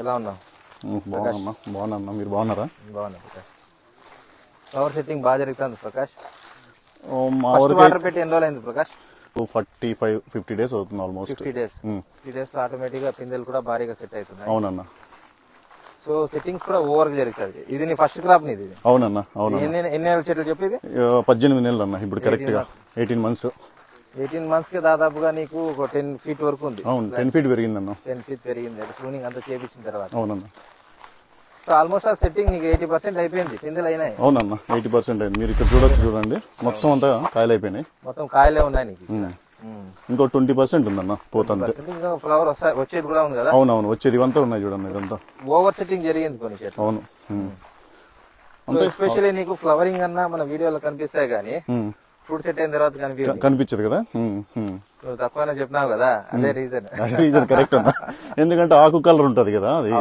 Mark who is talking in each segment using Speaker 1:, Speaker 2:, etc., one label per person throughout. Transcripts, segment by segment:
Speaker 1: ఎలా ఉన్నావు?
Speaker 2: బాగున్నా. మీరు బాగున్నారా?
Speaker 1: బాగున్నా ప్రకాష్. ఫ్లవర్ సెట్టింగ్ బాగా జరుగుతుంది ప్రకాష్. ఫస్ట్ వాటర్ పెట్టి ఎన్ని రోజులు అయింది ప్రకాష్?
Speaker 2: 45-50 డేస్ అవుతుంది ఆల్మోస్ట్.
Speaker 1: 50 డేస్. 50 డేస్ లో ఆటోమేటిక్ గా పిందెలు కూడా భారీగా సెట్ అవుతున్నాయి.
Speaker 2: అవునన్నా.
Speaker 1: సో సెట్టింగ్స్ కూడా ఓవర్ గా జరుగుతుంది. ఇది నీ ఫస్ట్ క్రాప్ నీది?
Speaker 2: అవునన్నా. అవును.
Speaker 1: ఎన్ని నెలల చెట్లు చెప్పి ఇది?
Speaker 2: 18 నెలలు అన్న. ఇప్పుడు కరెక్ట్ గా 18 మంత్స్.
Speaker 1: 18 మంత్స్ కి దాదాపుగా నీకు ఒక 10 feet వరకు ఉంది.
Speaker 2: అవును, 10 feet పెరిగిందన్న.
Speaker 1: 10 feet పెరిగింది ప్రూనింగ్ అంతా చేపించిన తర్వాత.
Speaker 2: అవునన్న.
Speaker 1: సో ఆల్మోస్ట్ ఆ సెట్టింగ్ నీకు 80% అయిపోయింది. పిందెలు అయినాయి.
Speaker 2: అవునన్న, 80% అయింది. మీరు ఇక్కడ చూడండి, మొత్తం అంతా కాయలు అయిపోయినాయి.
Speaker 1: మొత్తం కాయలే ఉన్నాయి నీకు.
Speaker 2: ఇంకో 20% ఉందన్న పోతంతే.
Speaker 1: ఇంకా ఫ్లవర్ వచ్చేది కూడా ఉంది కదా?
Speaker 2: అవునవును, వచ్చేది ఇవంతా ఉన్నాయి చూడండి. ఇదంతా
Speaker 1: ఓవర్ సెట్టింగ్ జరిగింది కొన్ని చెట్లు.
Speaker 2: అవును.
Speaker 1: ఎస్పెషల్లీ నీకు ఫ్లవరింగ్ అన్నా మన వీడియోలో కనిపిస్తాయి కానీ ఫ్రూట్ సెట్ అయిన తర్వాత
Speaker 2: కనిపించదు కదా.
Speaker 1: తక్కువనే చెప్పినావు కదా, అదే రీజన్.
Speaker 2: కరెక్ట్ అన్న, ఎందుకంటే ఆకు కలర్ ఉంటది కదా అది.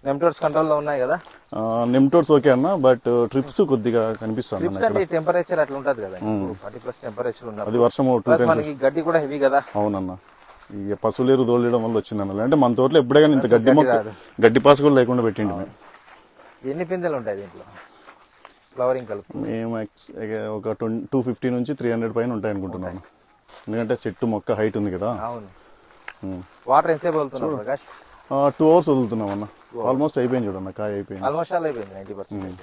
Speaker 1: నెమ్టోడ్స్ కంట్రోల్ లో ఉన్నాయి కదా?
Speaker 2: నెమ్టోడ్స్ ఓకే అన్న, బట్ ట్రిప్స్ కొద్దిగా కనిపిస్తుంది.
Speaker 1: ట్రిప్స్ అంటే టెంపరేచర్ అట్లా ఉంటది కదా, 40+ టెంపరేచర్ ఉన్నది.
Speaker 2: అది వర్షం
Speaker 1: మనకి గడ్డి కూడా హెవీ కదా.
Speaker 2: అవునన్న, ఈ పశువులేరు తోలడం వల్ల వచ్చిందన్న. అంటే మన తోటలో ఎప్పుడే కానీ ఇంత గడ్డి పాసు కూడా లేకుండా పెట్టిండి మేము.
Speaker 1: ఎన్ని పిందెలు ఉంటాయి దీంట్లో ఫ్లవరింగ్ కలుపు?
Speaker 2: మేము ఒక 250 నుంచి 300 పైన ఉంటాయి అనుకుంటున్నాను. ఎందుకంటే చెట్టు మొక్క హైట్ ఉంది కదా.
Speaker 1: అవును. వాటర్ ఎంతసేపు వదులుతున్నావు ప్రకాష్?
Speaker 2: 2 hours వదులుతున్నాం అన్న. ఆల్మోస్ట్ అయిపోయింది చూడన్న, కాయ అయిపోయింది.
Speaker 1: ఆల్మోస్ట్ ఆల్ అయిపోయింది, 90%.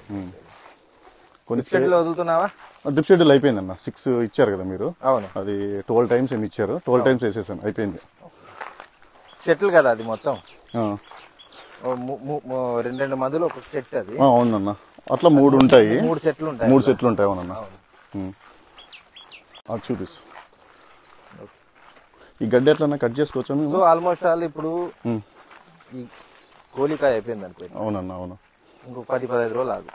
Speaker 1: కొన్ని షెడ్యూల్ వదులుతున్నావా?
Speaker 2: డ్రిప్ షెడ్యూల్ అయిపోయింది అన్న. 6 ఇచ్చారు కదా మీరు.
Speaker 1: అవును.
Speaker 2: అది 12 times ఏమి ఇచ్చారు, 12 times వేసేసాను, అయిపోయింది.
Speaker 1: సెటిల్ కదా అది మొత్తం? 2 మందులు ఒక సెట్ అది.
Speaker 2: అవునన్న, అట్లా 3 ఉంటాయి.
Speaker 1: 3 సెట్లు ఉంటాయి.
Speaker 2: 3 సెట్లు ఉంటాయి. అవునన్న, అది చూపిస్తు. ఈ గడ్డి ఎట్లా కట్ చేసుకోవచ్చా?
Speaker 1: సో ఆల్మోస్ట్ ఆల్ ఇప్పుడు ఈ కోలికాయ అయిపోయింది అనుకోండి.
Speaker 2: అవునన్న, అవును.
Speaker 1: ఇంకో 10-15 రోజులు ఆగు.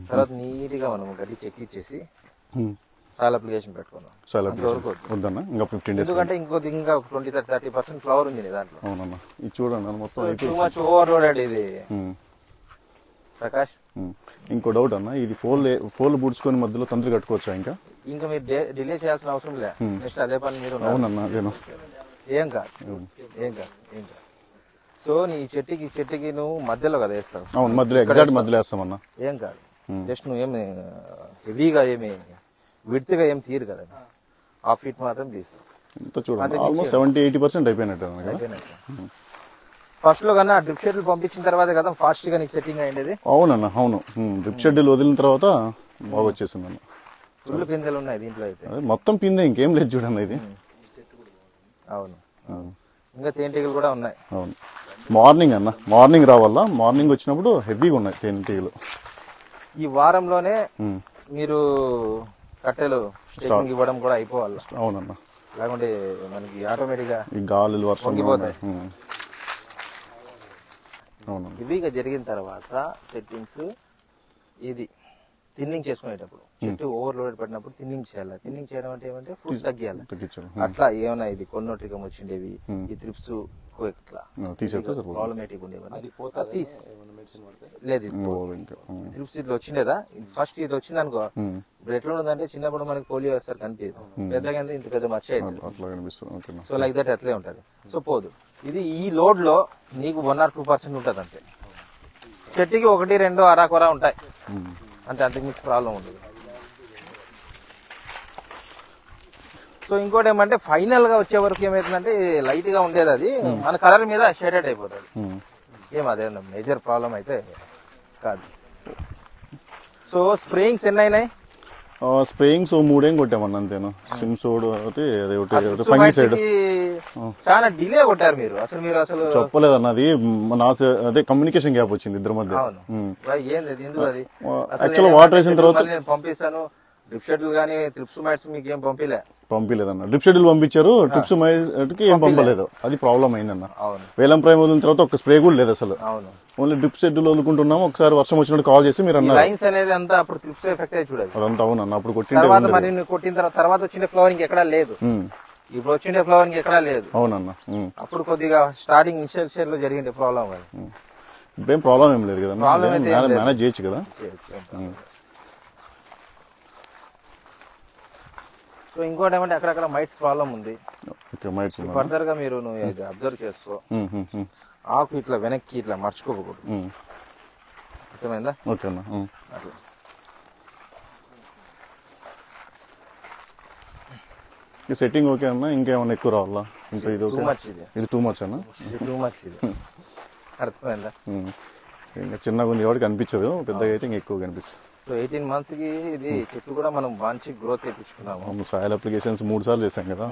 Speaker 1: తర్వాత నీట్ గా మనం గడ్డి చెక్కిచ్చేసి సాల్ అప్లికేషన్ పెట్టుకున్నాం.
Speaker 2: వద్దన్న, ఇంకా 15 days.
Speaker 1: ఎందుకంటే ఇంకా 20-30% ఫ్లవర్ ఉంది దాంట్లో.
Speaker 2: అవునన్న, ఇది చూడండి మొత్తం
Speaker 1: టూ మచ్ ఓవర్ లోడెడ్ ఇది ప్రకాష్.
Speaker 2: ఇంకో డౌట్ అన్న, ఇది ఫోల్ బుడ్చుకొని మధ్యలో తంత్రి కట్టుకోవచ్చా? ఇంకా
Speaker 1: మీరు డిలే చేయాల్సిన అవసరం లేదు. నెక్స్ట్ అదే పని మీరు.
Speaker 2: అవునన్నా, నేను
Speaker 1: ఏం కాదు. సో నీ చెట్టుకి నువ్వు మధ్యలో కదా వేస్తావు.
Speaker 2: అవును, మధ్యలో ఎగ్జాక్ట్ మధ్యలో వేస్తామన్నా.
Speaker 1: ఏం కాదు, జస్ట్ నువ్వు ఏమి హెవీగా ఏమి విడ్త్ గా ఏం తీరు కదా, 1/2 feet మాత్రం తీస్తావు.
Speaker 2: చూడండి, ఆల్మోస్ట్ 70-80% అయిపోయినట్టు.
Speaker 1: ఫస్ట్ లో కన్నా డ్రిప్ షెడ్యూల్ పంపించిన తర్వాత కదా ఫాస్ట్ గా నీకు సెట్టింగ్ అయ్యేది.
Speaker 2: అవునన్నా, అవును. డ్రిప్ షెడ్యూల్ వదిలిన తర్వాత బాగా వచ్చేసింది అన్న.
Speaker 1: ఫుల్ పిందెలు ఉన్నాయి దీంట్లో అయితే.
Speaker 2: మొత్తం పిందె, ఇంకేం లేదు చూడండి ఇది.
Speaker 1: అవును, ఇంకా తేనెటీగలు కూడా ఉన్నాయి.
Speaker 2: అవును, మార్నింగ్ రావాలా. మార్నింగ్ వచ్చినప్పుడు హెవీగా ఉన్నాయి తేనెటీగలు.
Speaker 1: ఈ వారంలోనే మీరు కట్టెలు స్టేకింగ్ ఇవ్వడం కూడా అయిపోవాలి.
Speaker 2: అవునన్న,
Speaker 1: లేకుంటే మనకి ఆటోమేటిక్ గా
Speaker 2: ఈ గాలులు వర్షం
Speaker 1: పొంగిపోతాయి.
Speaker 2: అవును,
Speaker 1: హెవీగా జరిగిన తర్వాత సెట్టింగ్స్ ఇది థిన్నింగ్ చేసుకునేటప్పుడు చెట్టు ఓవర్లోడెడ్ పడినప్పుడు థిన్నింగ్ చేయాలి. థిన్నింగ్ చేయడం అంటే ఏమంటే ఫ్రూట్స్ తగ్గియాలి. అట్లా ఏమైనా ఇది కొన్నోట్రికం వచ్చిండేవి, ఈ త్రిప్స్ ప్రాబ్లమేటిక్ ఉండేవి లేదు. త్రిప్స్ ఇట్లా వచ్చిండేదా? ఫస్ట్ ఇది వచ్చింది అనుకో, ఇప్పుడు ఎట్లా ఉండదంటే చిన్నప్పుడు మనకి పోలియో వేస్తారు కనిపించదు, పెద్దగా ఇంత పెద్ద మచ్చ అవుతుంది. సో లైక్ దట్ అట్లే ఉంటది. సో పోదు. ఇది ఈ లోడ్ లో నీకు 1 or 2% ఉంటది అంతే. చెట్టుకి 1-2 అరాకొరా ఉంటాయి అంటే, అంతకు మించి ప్రాబ్లం ఉండదు. సో ఇంకోటి ఏమంటే ఫైనల్ గా వచ్చే వరకు ఏమైతుందంటే లైట్ గా ఉండేది అది మన కలర్ మీద షేడెడ్ అయిపోతుంది. అదే మేజర్ ప్రాబ్లం అయితే కాదు. సో స్ప్రేయింగ్స్ ఎన్ని అయినాయి?
Speaker 2: స్ప్రేయింగ్స్ 3 కొట్టామన్న అంతేను. సిమ్సోడ్ ఫంగిసైడ్
Speaker 1: చాలా డిలే కొట్టారు మీరు. అసలు
Speaker 2: చెప్పలేదు అన్న, అది అదే కమ్యూనికేషన్ గ్యాప్ వచ్చింది ఇద్దరి మధ్య. యాక్చువల్ వాటర్ వేసిన తర్వాత
Speaker 1: నేను పంపిస్తాను. డ్రిప్ షెడ్యూల్ గానీ ట్రిప్స్ మైట్స్ మీకు ఏం
Speaker 2: పంపిలేదన్న. డ్రిప్ షెడ్యూల్ పంపించారు, ట్రిప్స్ మైట్కి ఏం పంపలేదు. అది ప్రాబ్లం అయిందన్న. వేలం ప్రైమ్ వదిలిన తర్వాత ఒక స్ప్రే కూడా లేదు అసలు. ఓన్లీ డ్రిప్ షెడ్యూల్ వదులుకుంటున్నాము. ఒకసారి వర్షం వచ్చినట్టు కాల్ చేసి మీరు అన్నారు
Speaker 1: లైన్స్ అనేది అంతా అప్పుడు ట్రిప్స్ ఎఫెక్ట్ అయ్యి చూడాలి.
Speaker 2: అదంతా అవునన్న, అప్పుడు కొట్టిన
Speaker 1: తర్వాత వచ్చిన ఫ్లవరింగ్ ఎక్కడా లేదు. ఇప్పుడు వచ్చిండే ఫ్లవరింగ్ ఎక్కడా లేదు.
Speaker 2: అవునన్న,
Speaker 1: అప్పుడు కొద్దిగా స్టార్టింగ్ ఇనిషియల్ లో జరిగిండే ప్రాబ్లం.
Speaker 2: ఇప్పుడేం ప్రాబ్లం ఏం లేదు కదా, మేనేజ్ చేయొచ్చు కదా.
Speaker 1: సో ఇంకోటి ఏమంటే అక్కడక్కడ మైట్స్ ప్రాబ్లం ఉంది.
Speaker 2: ఓకే, మైట్స్
Speaker 1: ఫర్దర్ గా మీరు ఇది అబ్జర్వ్ చేసుకో. ఆకు ఇట్లా వెనక్కి ఇట్లా మర్చుకోకూడదు. అర్థమైందా?
Speaker 2: ఓకే అన్న.
Speaker 1: అట్లా
Speaker 2: సెట్టింగ్ ఓకే అన్న. ఇంకేమన్నా ఎక్కువ రావాలా? ఇంకా ఇది ఓకే? ఇది టూ మచ్ అన్న.
Speaker 1: టూ మచ్ ఇది. అర్థమైందా?
Speaker 2: ఇంకా చిన్నగా ఉంది కాబట్టి కనిపించదు, పెద్దగా అయితే ఇంకా ఎక్కువ కనిపిస్తుంది.
Speaker 1: సో 18 months కి ఇది చెట్టు కూడా మనం మంచి గ్రోత్ తెప్పించుకున్నాము.
Speaker 2: సాయిల్ అప్లికేషన్స్ 3 సార్లు చేసాం కదా.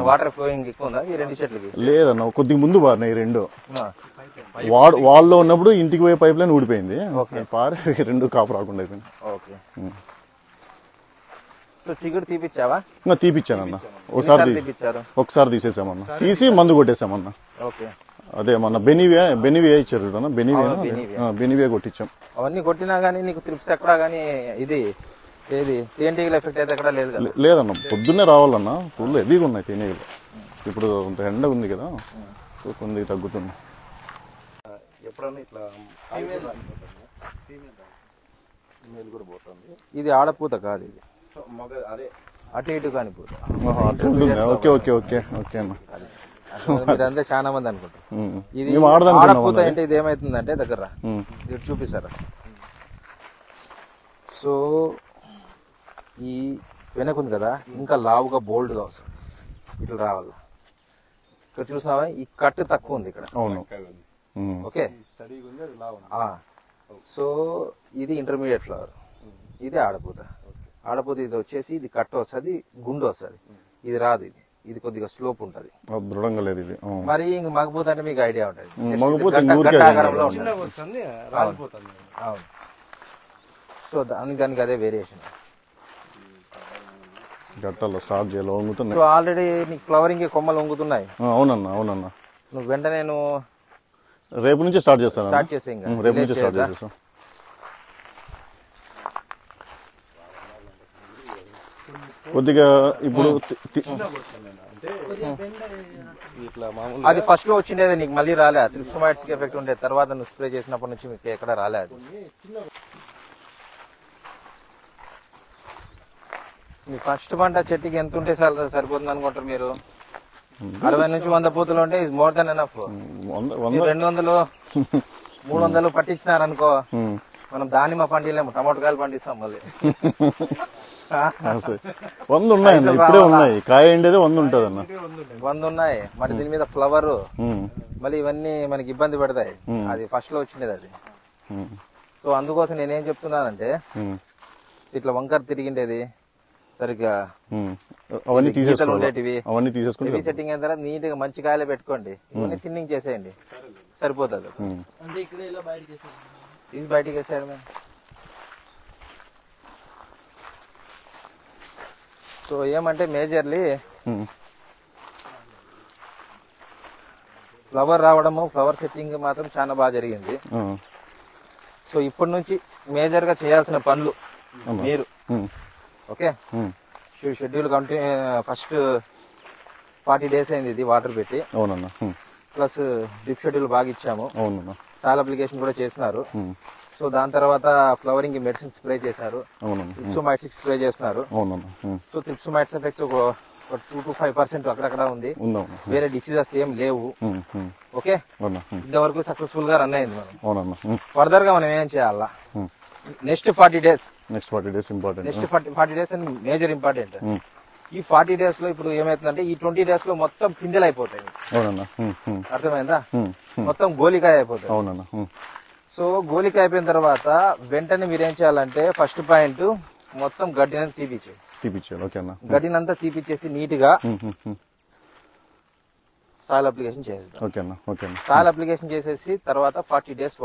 Speaker 1: వాటర్ ఫ్లోయింగ్ ఎక్కువ ఉందా ఈ రెండు చెట్లకి?
Speaker 2: లేదన్న, కొద్దిగా ముందు బారినాయి రెండు. వాళ్ళలో ఉన్నప్పుడు ఇంటికి పోయే పైప్ లైన్ ఊడిపోయింది, పారే రెండు కాపు రాకుండా అయిపోయింది.
Speaker 1: ఓకే. సో చిగురు తీపిచ్చావా?
Speaker 2: ఇంకా తీపిచ్చానన్న. ఒకసారి తీసేసామన్న, తీసి మందు కొట్టేసామన్న.
Speaker 1: ఓకే.
Speaker 2: అదే మన బెనివియా ఇచ్చారు చూడన్న, బెనివియా కొట్టించాం.
Speaker 1: అవన్నీ కొట్టినా గానీ నీకు త్రిప్స్ ఎక్కడా గానీ ఇది ఏది తేనెటీగల ఎఫెక్ట్ అయితే ఎక్కడ లేదు కదా?
Speaker 2: లేదన్న, పొద్దున్నే రావాలన్న. ఫుల్ హెవీగా ఉన్నాయి తేనెటీగలు. ఇప్పుడు అంత ఎండ ఉంది కదా, కొంచెం తగ్గుతుంది.
Speaker 1: ఇది ఆడపూత కాదు, ఇది అటు ఇటు కాని పూత.
Speaker 2: ఓకే ఓకే ఓకే ఓకే అన్న.
Speaker 1: మీరంతా చాలా మంది అనుకుంటారు ఇది ఆడపూత అంటే. ఇది ఏమైతుందంటే దగ్గర ఇది చూపిస్తారా? సో ఈ వెనకుంది కదా, ఇంకా లావుగా బోల్డ్ గా వస్తుంది, ఇట్లా రావాలి. ఇక్కడ చూసినావా, ఈ కట్ తక్కువ ఉంది ఇక్కడ.
Speaker 2: అవును.
Speaker 1: ఓకే. సో ఇది ఇంటర్మీడియట్ ఫ్లవర్, ఇది ఆడపూత. ఆడపూత ఇది వచ్చేసి ఇది కట్ వస్తుంది, గుండు వస్తుంది. ఇది రాదు, ఇది కొద్దిగా స్లోప్ ఉంటది,
Speaker 2: దృఢంగా లేదు ఇది.
Speaker 1: మరి ఇంక మగపూత అంటే మీకు ఐడియా ఉంటది. అవును. సో దానికి అదే వేరియేషన్.
Speaker 2: గట్టలో స్టార్ట్ చేయాలి, వంగుతున్నాయి.
Speaker 1: సో ఆల్రెడీ నీకు ఫ్లవరింగ్ కొమ్మలు వంగుతున్నాయి.
Speaker 2: అవునన్నా, అవునన్నా.
Speaker 1: నువ్వు వెంటనే
Speaker 2: రేపు నుంచి స్టార్ట్ చేస్తాను.
Speaker 1: స్టార్ట్ చేసే
Speaker 2: రేపు నుంచి స్టార్ట్ చేస్తాం. కొద్దిగా ఇప్పుడు
Speaker 1: అది ఫస్ట్ లో వచ్చిండేది నీకు మళ్ళీ రాలే. త్రిప్సోమైట్స్ కి ఎఫెక్ట్ ఉండే తర్వాత నువ్వు స్ప్రే చేసినప్పటి నుంచి మీకు ఎక్కడ రాలే. అది మీ ఫస్ట్ పంట చెట్టుకి ఎంత ఉంటే సరిపోతుంది అనుకుంటారు మీరు? 60 నుంచి 100 పూతలు ఉంటే ఇస్ మోర్ దెన్ ఎనఫ్. 200 300 పట్టించినారనుకో, మనం దానిమ్మ పండిలేము, టమాటోకాయలు పండిస్తాం మళ్ళీ.
Speaker 2: 100 ఉన్నాయండి, ఇప్పుడే ఉన్నాయి. కాయ ఎండేది 100 ఉంటుంది అన్న.
Speaker 1: 100 ఉన్నాయి. మరి దీని మీద ఫ్లవర్ మళ్ళీ ఇవన్నీ మనకి ఇబ్బంది పెడతాయి. అది ఫస్ట్ లో వచ్చిండేది అది. సో అందుకోసం నేనేం చెప్తున్నానంటే, ఇట్లా వంకర తిరిగిండేది సరిగ్గా
Speaker 2: అవన్నీ
Speaker 1: ఉండేటివి
Speaker 2: తీసేసుకుంటే
Speaker 1: సెట్టింగ్ అయిన తర్వాత నీట్ గా మంచి కాయలు పెట్టుకోండి. ఇవన్నీ థిన్నింగ్ చేసేయండి, సరిపోతుంది. తీసి బయటికి వేసాడు మేము. సో ఏమంటే మేజర్లీ ఫ్లవర్ రావడము, ఫ్లవర్ సెట్టింగ్ మాత్రం చాలా బాగా జరిగింది. సో ఇప్పటి నుంచి మేజర్ గా చేయాల్సిన పనులు మీరు ఓకే. షెడ్యూల్ ఫస్ట్ 40 days అయింది ఇది వాటర్ పెట్టి.
Speaker 2: అవునన్నా.
Speaker 1: ప్లస్ డ్రిప్ షెడ్యూల్ బాగా ఇచ్చాము.
Speaker 2: అవునన్నా.
Speaker 1: సాల్ అప్లికేషన్ కూడా చేస్తున్నారు. సో దాని తర్వాత ఫ్లవరింగ్ మెడిసిన్ స్ప్రే చేశారు, త్రిప్సోమైట్స్ స్ప్రే చేస్తున్నారు. సో త్రిప్సోమైట్స్ ఎఫెక్ట్స్ ఒక 2 to 5% అక్కడక్కడ ఉంది. వేరే డిసీజెస్ ఏం లేవు. ఓకే, ఇంతవరకు సక్సెస్ఫుల్ గా రన్ అయింది. మనం ఫర్దర్ గా మనం ఏం చేయాలా? Next 40 days
Speaker 2: important.
Speaker 1: Next 40 days అని మేజర్ ఇంపార్టెంట్. ఈ 40 days లో ఇప్పుడు ఏమైతుందంటే, ఈ 20 days లో మొత్తం పిందెలు అయిపోతాయి. అర్థమైందా? మొత్తం గోలికాయ అయిపోతాయి.
Speaker 2: అవునన్నా.
Speaker 1: సో గోలికాయ అయిపోయిన తర్వాత వెంటనే మీరేం చేయాలంటే, ఫస్ట్ పాయింట్ మొత్తం గడ్డిని తీపిచ్చేయాలి. గడ్డినంతా తీపిచ్చేసి నీట్ గా సాయిల్ అప్లికేషన్ చేసేద్దాం. సాయిల్ అప్లికేషన్ చేసేసి తర్వాత 40 days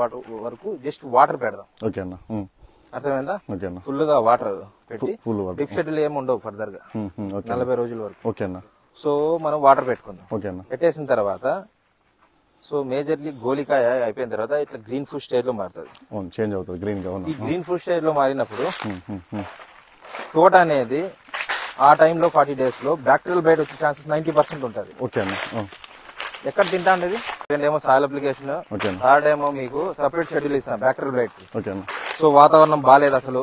Speaker 1: వరకు జస్ట్ వాటర్ పెడదాం. అర్థమైందా? ఫుల్ గా వాటర్ పెట్టి డ్రిప్ షెడ్యూల్ ఏమి ఉండవు ఫర్దర్ గా 40 రోజుల వరకు. సో మనం వాటర్ పెట్టుకుందాం. పెట్టేసిన తర్వాత సో మేజర్లీ గోలికాయ అయిపోయిన తర్వాత ఇట్లా గ్రీన్ ఫుడ్ స్టేజ్ లో మారుతుంది,
Speaker 2: చేంజ్ అవుతుంది గ్రీన్ గా.
Speaker 1: ఈ గ్రీన్ ఫుడ్ స్టేజ్ లో మారినప్పుడు తోట అనేది ఆ టైంలో 40 days లో బ్యాక్టీరియల్ బైట్ వచ్చే ఛాన్సెస్ 90% ఉంటుంది. ఎక్కడ తింటా ఉండేది? రెండేమో సాయిల్ అప్లికేషన్, థర్డ్ ఏమో మీకు సపరేట్ షెడ్యూల్ ఇస్తాం బ్యాక్టీరియల్ బైట్. సో వాతావరణం బాగాలేదు అసలు.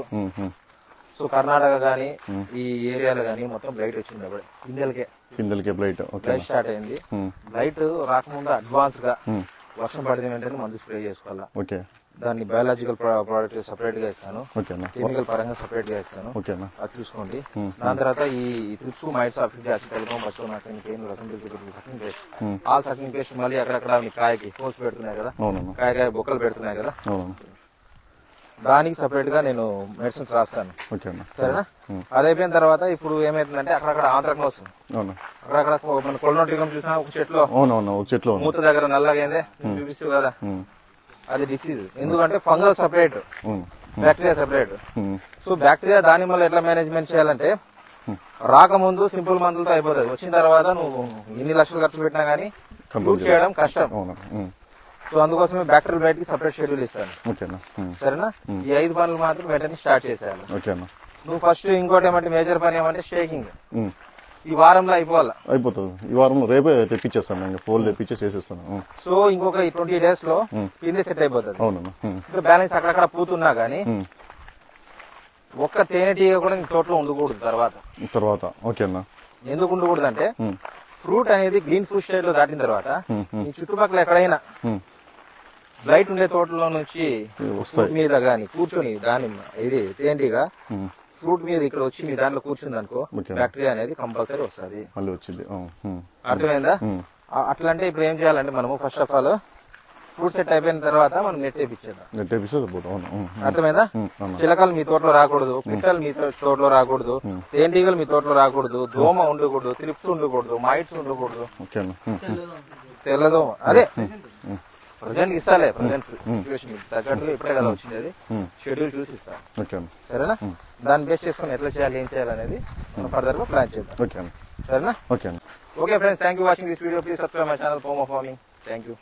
Speaker 1: సో సో కర్ణాటక గానీ ఈ ఏరియాలో గానీ మొత్తం బ్లైట్ వచ్చింది అప్పుడు
Speaker 2: కిందలకే బ్లైట్. ఓకే,
Speaker 1: బ్లైట్ స్టార్ట్ అయింది. బ్లైట్ రాకముందు అడ్వాన్స్ గా వర్షం పడిన వెంటనే మందు స్ప్రే చేసుకోవాలా.
Speaker 2: ఓకే,
Speaker 1: దాన్ని బయాలజికల్ ప్రోడక్ట్ సెపరేట్ గా ఇస్తాను,
Speaker 2: ఓకేనా,
Speaker 1: కెమికల్ పరంగా సెపరేట్ గా ఇస్తాను.
Speaker 2: ఓకేనా,
Speaker 1: అది చూసుకోండి. దాని తర్వాత ఈ త్రిప్స్ మైట్స్ ఆఫిక్ యాసిడ్ కలిపి sucking pest, all sucking pest మళ్ళీ అక్కడక్కడ మీ కాయకి హోల్స్ పెడుతున్నాయి కదా,
Speaker 2: అవునన్నా,
Speaker 1: కాయ బొక్కలు పెడుతున్నాయి కదా,
Speaker 2: అవును,
Speaker 1: దానికి సెపరేట్ గా నేను మెడిసిన్స్ రాస్తాను.
Speaker 2: ఓకేనా,
Speaker 1: సరేనా. అది అయిపోయిన తర్వాత ఇప్పుడు ఏమైతుందంటే అక్కడక్కడ ఆంధ్రకం వస్తుంది,
Speaker 2: అవునా,
Speaker 1: అక్కడక్కడ మన కొలనోటికం చూసినా ఒక చెట్లు
Speaker 2: అవునవును, ఒక చెట్లు
Speaker 1: మూత దగ్గర నల్లగా అయిందే చూపిస్తుంది కదా, అది డిసీజ్. ఎందుకంటే fungal separate, bacteria separate. So bacteria దానిమ్మలో ఎట్లా మేనేజ్మెంట్ చేయాలంటే రాకముందు సింపుల్ మందులతో అయిపోతుంది, వచ్చిన తర్వాత నువ్వు ఎన్ని లక్షలు ఖర్చు పెట్టినా గానీ ప్రూవ్ చేయడం కష్టం. సో అందుకోసమే బ్యాక్టీరియల్ బయటికి సెపరేట్ షెడ్యూల్ ఇస్తాను.
Speaker 2: ఓకేనా,
Speaker 1: సరేనా. ఈ 5 పనులు మాత్రం వెంటనే స్టార్ట్ చేసేయాలి.
Speaker 2: ఓకేనా.
Speaker 1: నువ్వు ఫస్ట్ ఇంకోటి ఏమంటే మేజర్ పని ఏమంటే స్టేకింగ్. ఈ వారంలో
Speaker 2: అయిపోతుంది. ఈ వారం రేపే తెప్పించేస్తాను, ఇంకా ఫోన్ తెప్పించేసి వేసేస్తాను.
Speaker 1: సో ఇంకొక 20 days లో కిందే సెట్ అయిపోతుంది.
Speaker 2: అవునన్నా.
Speaker 1: ఇంకా బ్యాలెన్స్ అక్కడక్కడ పూతున్నా గానీ ఒక్క తేనెటీగ కూడా నీ తోటలో ఉండకూడదు తర్వాత.
Speaker 2: ఓకేనా.
Speaker 1: ఎందుకు ఉండకూడదు అంటే ఫ్రూట్ అనేది గ్రీన్ ఫ్రూట్ స్టేజ్ లో దాటిన తర్వాత నీ చుట్టుపక్కల ఎక్కడైనా బ్లైట్ ఉండే తోటలో నుంచి ఫ్రూట్ మీద గానీ కూర్చొని దానిమ్మ ఇది తేనెటీగ ఫ్రూట్ మీద ఇక్కడ వచ్చి మీ దాంట్లో కూర్చుంది అనుకో, బ్యాక్టీరియా అనేది కంపల్సరీ వస్తుంది. అర్థమైందా. అట్లా అంటే ఇప్పుడు ఏం చేయాలంటే మనము first of all fruit set అయిపోయిన తర్వాత మనం నెట్ వేయించేద్దాం. అర్థమైందా. చిలకలు మీ తోటలో రాకూడదు, పిట్టలు మీ తోటలో రాకూడదు, తేనెటీగలు మీ తోటలో రాకూడదు, దోమ ఉండకూడదు, త్రిప్స్ ఉండకూడదు, మైట్స్ ఉండకూడదు, తెల్లదోమ. అదే ప్రజెంట్ ఇస్తాలే, ప్రజెంట్ సిచ్యువేషన్ తగ్గట్టు ఇప్పుడే కదా వచ్చింది, అది షెడ్యూల్ చూసి ఇస్తాను. సరేనా. దాన్ని బేస్ చేసుకుని ఎట్లా చేయాలి ఏం చేయాలి అనేది మనం ఫర్దర్ గా ప్లాన్ చేద్దాం. సరేనా. Okay friends, thank you watching this video. Please subscribe my channel FOMO farming. Thank you.